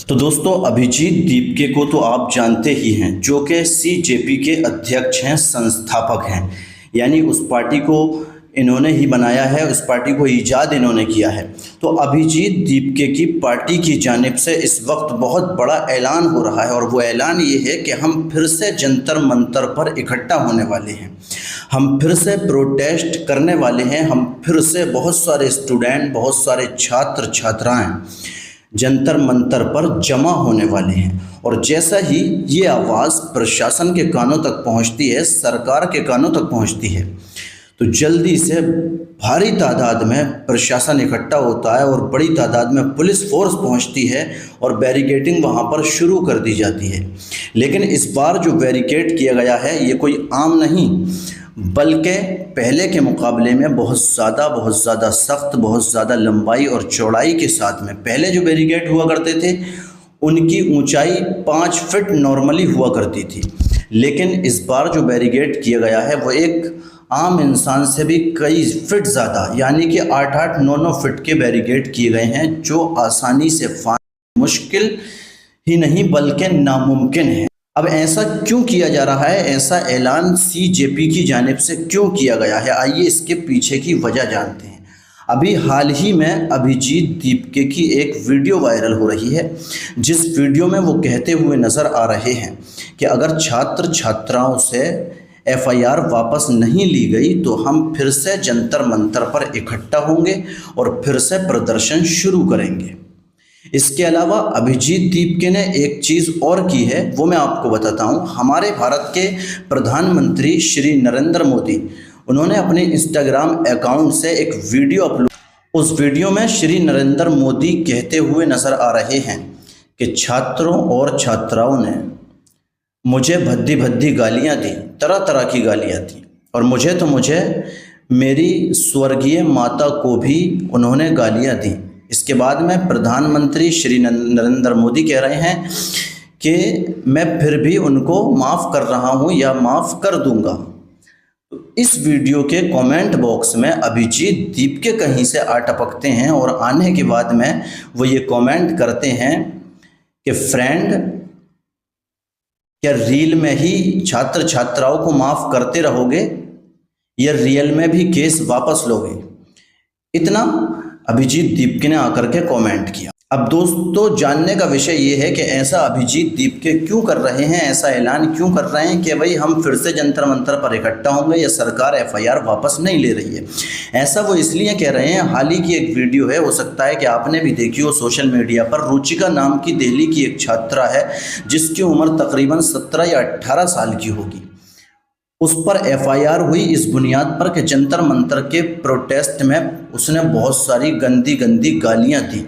तो दोस्तों, अभिजीत दीपके को तो आप जानते ही हैं, जो कि सीजेपी के अध्यक्ष हैं, संस्थापक हैं। यानी उस पार्टी को इन्होंने ही बनाया है, उस पार्टी को ईजाद इन्होंने किया है। तो अभिजीत दीपके की पार्टी की जानिब से इस वक्त बहुत बड़ा ऐलान हो रहा है, और वो ऐलान ये है कि हम फिर से जंतर मंतर पर इकट्ठा होने वाले हैं, हम फिर से प्रोटेस्ट करने वाले हैं, हम फिर से बहुत सारे स्टूडेंट, बहुत सारे छात्र छात्राएँ जंतर मंतर पर जमा होने वाले हैं। और जैसा ही ये आवाज़ प्रशासन के कानों तक पहुंचती है, सरकार के कानों तक पहुंचती है, तो जल्दी से भारी तादाद में प्रशासन इकट्ठा होता है और बड़ी तादाद में पुलिस फोर्स पहुंचती है और बैरिकेडिंग वहां पर शुरू कर दी जाती है। लेकिन इस बार जो बैरिकेड किया गया है ये कोई आम नहीं, बल्कि पहले के मुकाबले में बहुत ज़्यादा सख्त, बहुत ज़्यादा लंबाई और चौड़ाई के साथ में। पहले जो बैरिकेड हुआ करते थे उनकी ऊंचाई 5 फीट नॉर्मली हुआ करती थी, लेकिन इस बार जो बैरिकेड किया गया है वो एक आम इंसान से भी कई फीट ज़्यादा, यानी कि 8-8, 9-9 फीट के बैरिकेड किए गए हैं, जो आसानी से फांदना मुश्किल ही नहीं बल्कि नामुमकिन है। अब ऐसा क्यों किया जा रहा है, ऐसा ऐलान सीजेपी की जानिब से क्यों किया गया है, आइए इसके पीछे की वजह जानते हैं। अभी हाल ही में अभिजीत दीपके की एक वीडियो वायरल हो रही है, जिस वीडियो में वो कहते हुए नज़र आ रहे हैं कि अगर छात्र छात्राओं से एफआईआर वापस नहीं ली गई तो हम फिर से जंतर मंतर पर इकट्ठा होंगे और फिर से प्रदर्शन शुरू करेंगे। इसके अलावा अभिजीत दीपके ने एक चीज़ और की है, वो मैं आपको बताता हूँ। हमारे भारत के प्रधानमंत्री श्री नरेंद्र मोदी, उन्होंने अपने इंस्टाग्राम अकाउंट से एक वीडियो अपलोड, उस वीडियो में श्री नरेंद्र मोदी कहते हुए नज़र आ रहे हैं कि छात्रों और छात्राओं ने मुझे भद्दी भद्दी गालियाँ दी, तरह तरह की गालियाँ दी, और मुझे मेरी स्वर्गीय माता को भी उन्होंने गालियाँ दी। इसके बाद में प्रधानमंत्री श्री नरेंद्र मोदी कह रहे हैं कि मैं फिर भी उनको माफ़ कर रहा हूं या माफ़ कर दूंगा। तो इस वीडियो के कमेंट बॉक्स में अभिजीत दीपके कहीं से आ टपकते हैं, और आने के बाद में वो ये कमेंट करते हैं कि फ्रेंड, क्या रील में ही छात्र छात्राओं को माफ़ करते रहोगे या रियल में भी केस वापस लोगे? इतना अभिजीत दीपके ने आकर के कमेंट किया। अब दोस्तों, जानने का विषय ये है कि ऐसा अभिजीत दीपके क्यों कर रहे हैं, ऐसा ऐलान क्यों कर रहे हैं कि भाई हम फिर से जंतर मंतर पर इकट्ठा होंगे या सरकार एफआईआर वापस नहीं ले रही है। ऐसा वो इसलिए कह रहे हैं, हाल ही की एक वीडियो है, हो सकता है कि आपने भी देखी हो सोशल मीडिया पर। रुचिका नाम की दिल्ली की एक छात्रा है जिसकी उम्र तकरीबन 17 या 18 साल की होगी। उस पर एफआईआर हुई इस बुनियाद पर कि जंतर मंतर के प्रोटेस्ट में उसने बहुत सारी गंदी गंदी गालियां दी।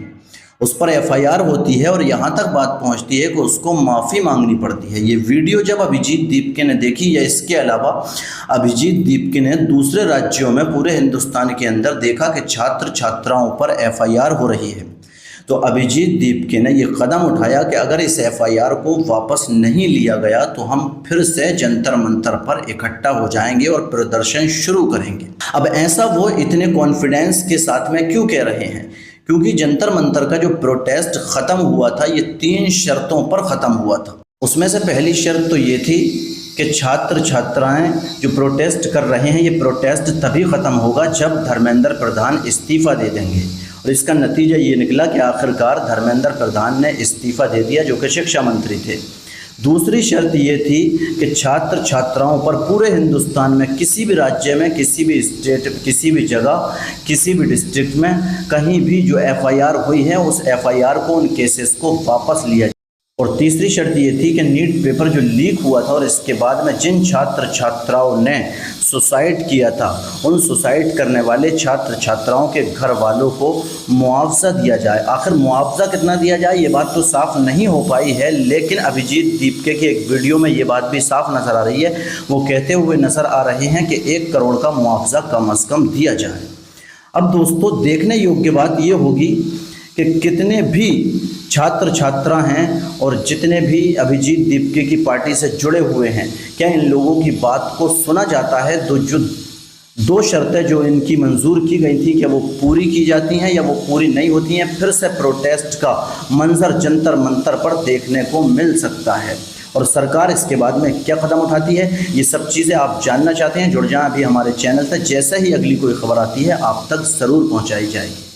उस पर एफआईआर होती है और यहाँ तक बात पहुँचती है कि उसको माफ़ी मांगनी पड़ती है। ये वीडियो जब अभिजीत दीपके ने देखी, या इसके अलावा अभिजीत दीपके ने दूसरे राज्यों में, पूरे हिंदुस्तान के अंदर देखा कि छात्र छात्राओं पर एफआईआर हो रही है, तो अभिजीत दीपके ने ये कदम उठाया कि अगर इस एफआईआर को वापस नहीं लिया गया तो हम फिर से जंतर मंतर पर इकट्ठा हो जाएंगे और प्रदर्शन शुरू करेंगे। अब ऐसा वो इतने कॉन्फिडेंस के साथ में क्यों कह रहे हैं? क्योंकि जंतर मंतर का जो प्रोटेस्ट ख़त्म हुआ था ये 3 शर्तों पर ख़त्म हुआ था। उसमें से पहली शर्त तो ये थी कि छात्र छात्राएँ जो प्रोटेस्ट कर रहे हैं, ये प्रोटेस्ट तभी ख़त्म होगा जब धर्मेंद्र प्रधान इस्तीफ़ा दे देंगे। और इसका नतीजा ये निकला कि आखिरकार धर्मेंद्र प्रधान ने इस्तीफ़ा दे दिया, जो कि शिक्षा मंत्री थे। दूसरी शर्त ये थी कि छात्र छात्राओं पर पूरे हिंदुस्तान में, किसी भी राज्य में, किसी भी स्टेट, किसी भी जगह, किसी भी डिस्ट्रिक्ट में कहीं भी जो एफआईआर हुई है उस एफआईआर को, उन केसेस को वापस लिया जाए। और तीसरी शर्त ये थी कि नीट पेपर जो लीक हुआ था और इसके बाद में जिन छात्र छात्राओं ने सुसाइड किया था, उन सुसाइड करने वाले छात्र छात्राओं के घर वालों को मुआवजा दिया जाए। आखिर मुआवजा कितना दिया जाए ये बात तो साफ नहीं हो पाई है, लेकिन अभिजीत दीपके की एक वीडियो में ये बात भी साफ नज़र आ रही है। वो कहते हुए नज़र आ रहे हैं कि 1 करोड़ का मुआवजा कम से कम दिया जाए। अब दोस्तों, देखने योग्य बात ये होगी कि कितने भी छात्र छात्रा हैं और जितने भी अभिजीत दीपके की पार्टी से जुड़े हुए हैं, क्या इन लोगों की बात को सुना जाता है? तो जो 2 शर्तें जो इनकी मंजूर की गई थी कि वो पूरी की जाती हैं या वो पूरी नहीं होती हैं, फिर से प्रोटेस्ट का मंजर जंतर मंतर पर देखने को मिल सकता है। और सरकार इसके बाद में क्या कदम उठाती है, ये सब चीज़ें आप जानना चाहते हैं, जुड़ जाएं अभी हमारे चैनल से। जैसे ही अगली कोई खबर आती है आप तक ज़रूर पहुंचाई जाएगी।